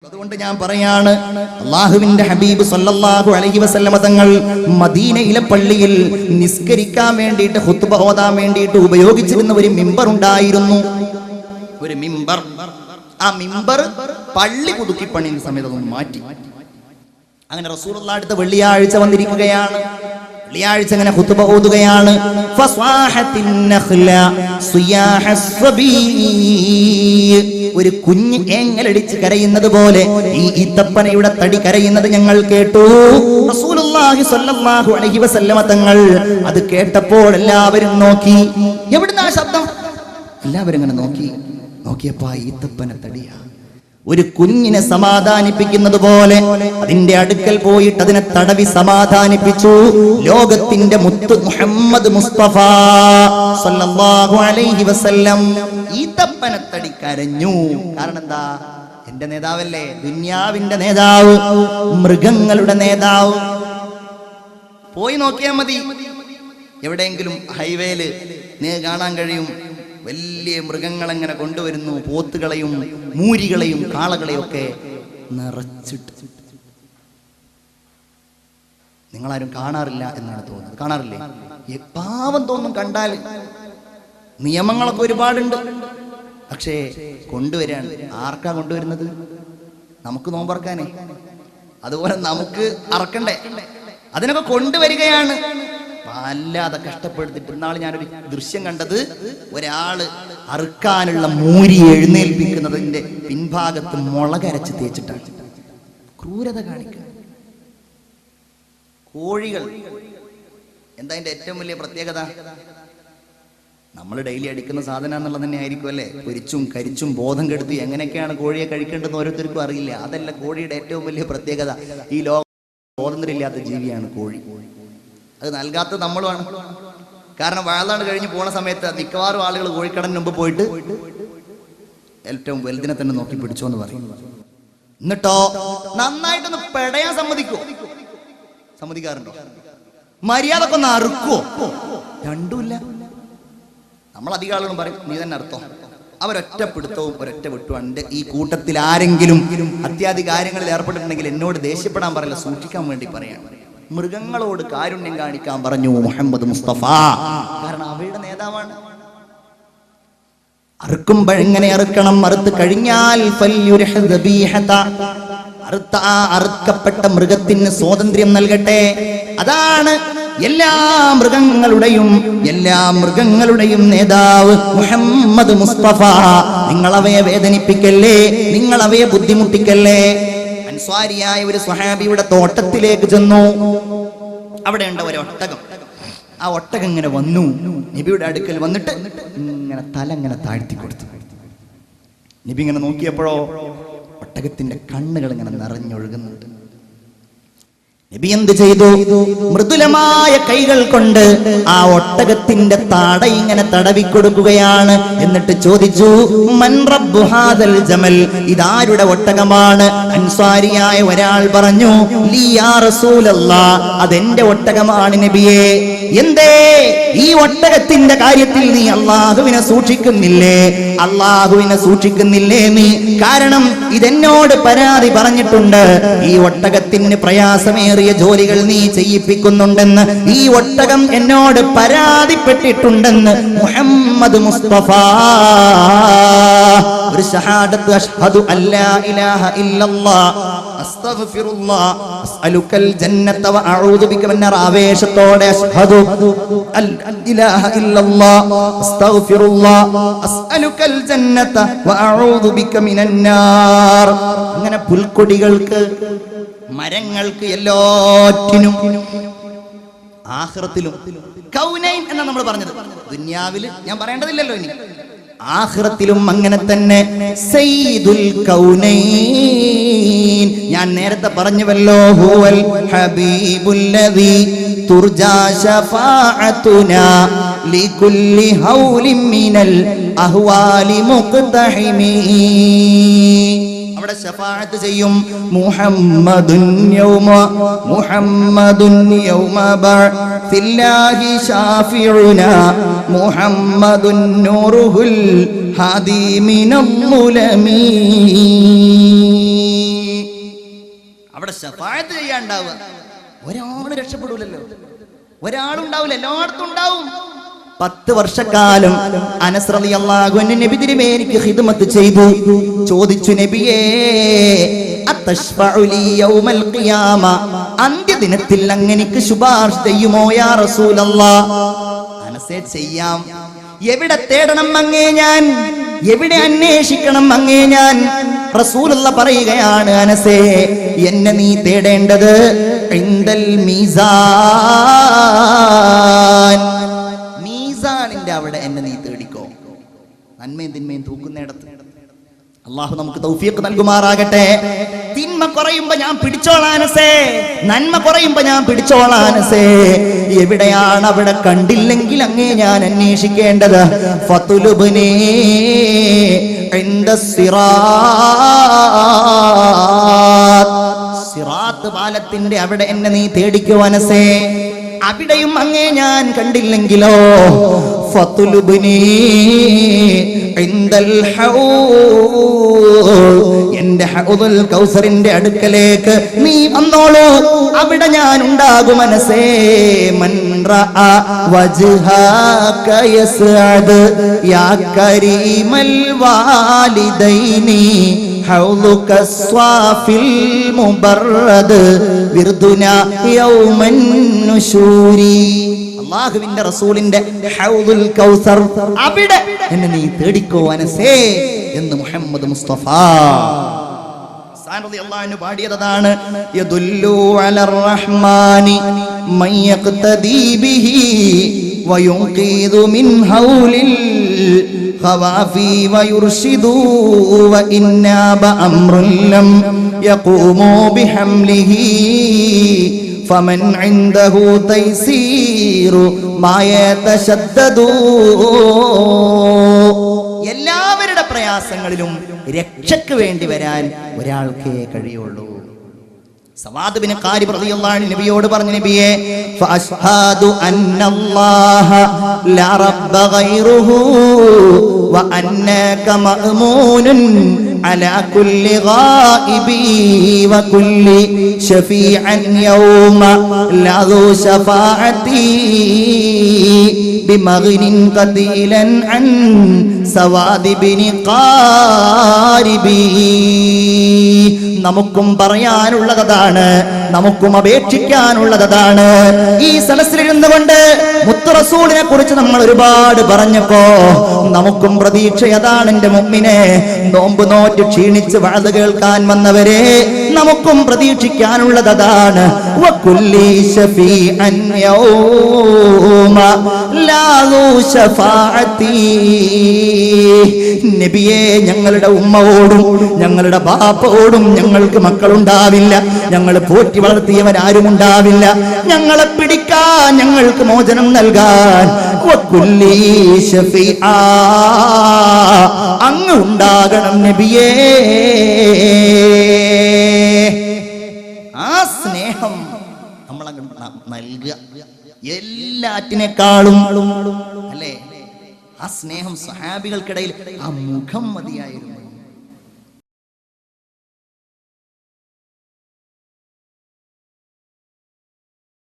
അതുകൊണ്ട് ഞാൻ പറയാണ്, അല്ലാഹുവിന്റെ ഹബീബ് സല്ലല്ലാഹു അലൈഹി വസല്ലമ തങ്ങൾ മദീനയിലെ പള്ളിയിൽ നിസ്കരിക്കാൻ വേണ്ടിയിട്ട് ഖുത്ബ ഓതാൻ വേണ്ടിയിട്ട് ഉപയോഗിച്ചിരുന്ന ഒരു മിമ്പർ ഉണ്ടായിരുന്നു. ഒരു മിമ്പർ. ആ മിമ്പർ പള്ളി പുതുക്കി പണിയുന്ന സമയത്ത് ഒന്ന് മാറ്റി. അങ്ങനെ റസൂലുള്ളാഹി അടുത്ത വെള്ളിയാഴ്ച വന്നിരിക്കുകയാണ്. വെള്ളിയാഴ്ച അങ്ങനെ ഖുത്ബ ഓതുകയാണ്. ഫസ്വാഹത്തിൻ നഖ്ല സിയാഹസ്സബീ, ഒരു കുഞ്ഞ് ഏങ്ങലടിച്ച് കരയുന്നത് പോലെ ഈ ഈത്തപ്പനയുടെ തടി കരയുന്നത് ഞങ്ങൾ കേട്ടു. റസൂലുള്ളാഹി സ്വല്ലല്ലാഹു അലൈഹി വസല്ലമ തങ്ങൾ അത് കേട്ടപ്പോൾ എല്ലാവരും നോക്കി. എവിടുന്നാ ശബ്ദം? എല്ലാവരും ഇങ്ങനെ നോക്കിയപ്പോ ഈത്തപ്പന തടിയാ. ഒരു കുഞ്ഞിനെ സമാധാനിപ്പിക്കുന്നത് പോലെ അതിന്റെ അടുക്കൽ പോയിട്ട് അതിനെ തടവി സമാധാനിപ്പിച്ചു. ലോകത്തിന്റെ മുത്ത് മുഹമ്മദ് മുസ്തഫ സല്ലല്ലാഹു അലൈഹി വസല്ലം ഈത്തപ്പനത്തടി കരഞ്ഞു. കാരണം എന്താ? എന്റെ നേതാവല്ലേ, ദുനിയാവിന്റെ നേതാവ്, മൃഗങ്ങളുടെ നേതാവ്. പോയി നോക്കിയാൽ മതി, എവിടെയെങ്കിലും ഹൈവേയില് നീ കാണാൻ കഴിയും, വലിയ മൃഗങ്ങളെങ്ങനെ കൊണ്ടുവരുന്നു, പോത്തുകളെയും മൂരികളെയും കാളകളെയും ഒക്കെ നിറച്ചിട്ട്. നിങ്ങളാരും കാണാറില്ല എന്നാണ് തോന്നുന്നത്. കാണാറില്ലേ? പാവം തോന്നും കണ്ടാൽ. നിയമങ്ങളൊക്കെ ഒരുപാടുണ്ട്, പക്ഷേ കൊണ്ടുവരാൻ ആർക്കാ കൊണ്ടുവരുന്നത്? നമുക്ക് നോമ്പറക്കാനേ. അതുപോലെ നമുക്ക് അറക്കണ്ടേ? അതിനൊക്കെ കൊണ്ടുവരികയാണ്. വല്ലാതെ കഷ്ടപ്പെടുത്തിട്ട്. ഇന്നാൾ ഞാനൊരു ദൃശ്യം കണ്ടത്, ഒരാള് അറുക്കാനുള്ള മൂരി എഴുന്നേൽപ്പിക്കുന്നതിന്റെ പിൻഭാഗത്ത് മുളകരച്ച് തേച്ചിട്ടാണ്. ക്രൂരത കാണിക്കുക. കോഴികൾ എന്താ അതിന്റെ ഏറ്റവും വലിയ പ്രത്യേകത? നമ്മൾ ഡെയിലി അടിക്കുന്ന സാധനം എന്നുള്ളത് തന്നെ ആയിരിക്കും അല്ലേ? പൊരിച്ചും കരിച്ചും ബോധം കെടുത്തി എങ്ങനെയൊക്കെയാണ് കോഴിയെ കഴിക്കേണ്ടതെന്ന് ഓരോരുത്തർക്കും അറിയില്ല. അതല്ല കോഴിയുടെ ഏറ്റവും വലിയ പ്രത്യേകത. ഈ ലോകം സ്വാതന്ത്ര്യമില്ലാത്ത ജീവിയാണ് കോഴി. അത് നൽകാത്തത് നമ്മളുമാണ്. കാരണം വാഴാണ് കഴിഞ്ഞ് പോണ സമയത്ത് മിക്കവാറും ആളുകൾ കോഴിക്കടന് മുമ്പ് പോയിട്ട് ഏറ്റവും വലുതിനെ തന്നെ നോക്കി പിടിച്ചോ എന്ന് പറയും. എന്നിട്ടോ നന്നായിട്ടൊന്ന് പെടയാൻ സമ്മതിക്കാറുണ്ടോ? മര്യാദക്ക് ഒന്ന് അറുക്കോ? രണ്ടുമില്ല. നമ്മൾ അധികം ആളുകളും പറയും നീ തന്നെ അർത്ഥോ. അവരൊറ്റ പിടുത്തവും ഒരൊറ്റ വിട്ടുവാണ്. ഈ കൂട്ടത്തിൽ ആരെങ്കിലും അത്യാധിക കാര്യങ്ങളിൽ ഏർപ്പെട്ടിട്ടുണ്ടെങ്കിൽ എന്നോട് ദേഷ്യപ്പെടാൻ പറയില്ല, സൂക്ഷിക്കാൻ വേണ്ടി പറയാണ്. മൃഗങ്ങളോട് കാരുണ്യം കാണിക്കാൻ പറഞ്ഞു മുഹമ്മദ് മുസ്തഫ. കാരണം അവയുടെ നേതാവാണ്. അറുക്കുമ്പോൾ എങ്ങനെ അറുക്കണം? അറുത്ത് കഴിഞ്ഞാൽ അറുക്കപ്പെട്ട മൃഗത്തിന് സ്വാതന്ത്ര്യം നൽകട്ടെ. അതാണ് എല്ലാ മൃഗങ്ങളുടെയും നേതാവ് മുഹമ്മദ് മുസ്തഫ. നിങ്ങളവയെ വേദനിപ്പിക്കല്ലേ, നിങ്ങളവയെ ബുദ്ധിമുട്ടിക്കല്ലേ. അൻസ്വാരിയായ ഒരു സ്വഹാബിയുടെ തോട്ടത്തിലേക്ക് ചെന്നു. അവിടെ ഉണ്ട് ഒരു ഒട്ടകം. ആ ഒട്ടകം ഇങ്ങനെ വന്നു നബിയുടെ അടുക്കൽ വന്നിട്ട് ഇങ്ങനെ തല ഇങ്ങനെ താഴ്ത്തി കൊടുത്തു. നബി ഇങ്ങനെ നോക്കിയപ്പോഴോ ഒട്ടകത്തിന്റെ കണ്ണുകൾ ഇങ്ങനെ നിറഞ്ഞൊഴുകുന്നുണ്ട്. നബി എന്ത് ചെയ്തു? മൃദുലമായ കൈകൾ കൊണ്ട് ആ ഒട്ടകത്തിന്റെ താട ഇങ്ങനെ തടവിക്കൊടുക്കുകയാണ്. എന്നിട്ട് ചോദിച്ചു, മൻ റബ്ബു ഹാദൽ ജമൽ, ഇതാരുടെ ഒട്ടകമാണ്? അൻസ്വാരിയായ ഒരാൾ പറഞ്ഞു, ലീ യാ റസൂലല്ലാഹ്, അതെന്റെ ഒട്ടകമാണ് നബിയേ. എന്തേ ഈ ഒട്ടകത്തിന്റെ കാര്യത്തിൽ നീ അല്ലാഹുവിനെ സൂക്ഷിക്കുന്നില്ലേ നീ? കാരണം ഇതെന്നോട് പരാതി പറഞ്ഞിട്ടുണ്ട്. ഈ ഒട്ടകത്തിന് പ്രയാസമേറിയ ജോലികൾ നീ ചെയ്യിപ്പിക്കുന്നുണ്ടെന്ന് ഈ ഒട്ടകം എന്നോട് പരാതിപ്പെട്ടിട്ടുണ്ടെന്ന് മുഹമ്മദ് മുസ്തഫ. ഒരു ഷഹാദത്ത്, അഷ്ഹദു അല്ലാ ഇലാഹ ഇല്ലല്ലാഹ് അസ്തഗ്ഫിറുല്ലാഹ് അസ്അലുക്കൽ ജന്നത വ അഊദു ബിക മിനർ, ആവേശത്തോടെ അഷ്ഹദു അല്ലാ ഇലാഹ ഇല്ലല്ലാഹ് അസ്തഗ്ഫിറുല്ലാഹ് അസ്അലുക്കൽ ജന്നത വ അഊദു ബിക മിനൻ നാർ. അങ്ങനെ പുൽക്കൊടികൾക്ക്, മരങ്ങൾക്ക്, എല്ലാറ്റിനും ആഖിറത്തിലും കൗനൈൻ എന്നാണ് നമ്മൾ പറഞ്ഞത്. ദുനിയാവിൽ ഞാൻ പറയേണ്ടതില്ലല്ലോ ഇനി. ആഖിറത്തിലും അങ്ങനെ തന്നെ സയ്യിദുൽ കൗനൈൻ. ഞാൻ നേരത്തെ പറഞ്ഞുവല്ലോ, ഹുവൽ ഹബീബുല്ലദീ തുർജാ ശഫാഅതുനാ ലികുല്ലി ഹൗലിൻ മിനൽ അഹ്വാലി മുഖ്തഹിമീ. അവിടെ ശഫാഅത്ത് ചെയ്യും. മുഹമ്മദുൻ യൗമ ബഅസില്ലാഹി ശാഫിഉനാ മുഹമ്മദുൻ നൂറുൽ ഹാദി മിനൽ മുലമീ. ശഫാഅത്ത് ചെയ്യാണ്ടാവുക. ഒരാൾ രക്ഷപ്പെടൂലല്ലോ, ഒരാളുണ്ടാവില്ല, എല്ലായിടത്തും ഉണ്ടാവും. 10 വർഷക്കാലം അനസ് റളിയല്ലാഹു അൻഹു നബി തിരുമേനിക്ക് ഖിദ്മത്ത് ചെയ്തു. ചോദിച്ചു, നബിയേ അത്തശ്ഫഉ ലി യൗമൽ ഖിയാമ, അന്ത്യദിനത്തിൽ അങ്ങനെക്ക് ശുപാർശ ചെയ്യുമോ യാ റസൂലല്ലാഹ്? അനസേ, ചെയ്യാം. എവിടെ തേടണം അങ്ങേ ഞാൻ, എവിടെ അന്വേഷിക്കണം അങ്ങേ ഞാൻ? റസൂലുള്ളാഹി പറയുകയാണ്, അനസേ, എന്നെ നീ തേടേണ്ടത് ഇൻദൽ മീസാൻ, മീസാനിന്റെ അവിടെ എന്നെ നീ തേടിക്കോ. നന്മയും തിന്മയും തൂക്കുന്നിടത്ത്. അള്ളാഹു നമുക്ക് തൗഫീഖ് നൽകുമാറാകട്ടെ. തിന്മ കുറയുമ്പോ ഞാൻ പിടിച്ചോളാനസേ, നന്മ കുറയുമ്പോ ഞാൻ പിടിച്ചോളാനസേ. എവിടെയാണ് അവിടെ കണ്ടില്ലെങ്കിൽ അങ്ങേ ഞാൻ അന്വേഷിക്കേണ്ടത്. ഫതുലുബ്നീ ഇൻദ സിറാത്ത്, സിറാത്ത് പാലത്തിന്റെ അവിടെ എന്നെ നീ തേടിക്കോ അനസേ. അവിടെയും അങ്ങേ ഞാൻ കണ്ടില്ലെങ്കിലോ ഫതുലുബ്നീ ഇൻദൽ ഹൗദ്, എന്റെ ഹൗദുൽ കൗസറിന്റെ അടുക്കലേക്ക് നീ വന്നോളൂ, അവിടെ ഞാൻ ഉണ്ടാകും അനസേ. മൻ റഅ വജ്ഹക യസ്അദ് യാ കരീമൽ വാലിദൈനി ഹൗലുക സ്വാഫിൽ മുബറദ് വിർദുനാ യൗമൻ നുശൂരി. അല്ലാഹുവിന്റെ റസൂലിന്റെ ഹൗദുൽ കൗസർ, അവിടെ എന്നെ നീ തേടിക്കോ അനസേ എന്ന് മുഹമ്മദ് മുസ്തഫ റളിയല്ലാഹു അൻഹു പാടിയതാണ്. യദുല്ലു അലർ റഹ്മാനി മൻ യഖ്തദി ബിഹി വയുൻഖിദു മിൻ ഹൗലിൽ ഖവാഫി വയുർശിദു വഇന്നാ ബഅംറുൻ ലം യഖൂമു ബിഹംലിഹി ഫമൻ ഇൻദഹു തൈസീറു മാ യതശദ്ദദു. എല്ലാവരുടെ പ്രയാസങ്ങളിലും രക്ഷയ്ക്ക് വേണ്ടി വരാൻ ഒരാൾക്കേ കഴിയുള്ളൂ. സവാദ് ബിൻ ഖാരിബ് റളിയല്ലാഹു അൻഹു നബിയോട് പറഞ്ഞു, നബിയേ ഫഅശ്ഹദു അന്നല്ലാഹ ലാ റബ്ബ ഗൈറുഹു വ അന്നക മഅ്മൂനുൻ അലാ കുല്ലി ഗായിബി വ കുല്ലി ശഫീഅൻ യൗമ ലാ ദു ശഫാഅതി ബിമഗ്നിൻ ഖദീലൻ അൻ സവാദ് ബിൻ ഖാരിബി. നമുക്കും പറയാനുള്ളതാണ്, നമുക്കും അപേക്ഷിക്കാനുള്ളതാണ്. ഈ സദസ്സിലിരുന്നു കൊണ്ട് മുത്ത് റസൂലിനെ കുറിച്ച് നമ്മൾ ഒരുപാട് പറഞ്ഞപ്പോ നമുക്കും പ്രതീക്ഷ അതാണ്. എന്റെ മുഅ്മിനെ, നോമ്പ് നോറ്റ് ക്ഷീണിച്ച് വഅദ് കേൾക്കാൻ വന്നവരെ, നമുക്കും പ്രതീക്ഷിക്കാനുള്ളതാണ്. വകുല്ലി ശഫീഅൻ യൗമ ലാ ദു ശഫാഅതി. നബിയേ, ഞങ്ങളുടെ ഉമ്മയോടും ഞങ്ങളുടെ ബാപ്പയോടും ഞങ്ങൾക്ക് മക്കളുണ്ടാവില്ല, ഞങ്ങൾ പോറ്റി വളർത്തിയവരാരും ഉണ്ടാവില്ല, ഞങ്ങളെ പിടിക്കാൻ, ഞങ്ങൾക്ക് മോചനം നൽകാൻ വകുല്ലി ശഫീഅ, അങ്ങ് ഉണ്ടാകണം നബിയേ. ആ സ്നേഹം നമ്മളങ്ങ് നൽകുക എല്ലാറ്റിനേക്കാളും, അല്ലേ? ആ സ്നേഹം സഹാബികൾക്കിടയിൽ ആ മുഖം മതിയായിരുന്നു.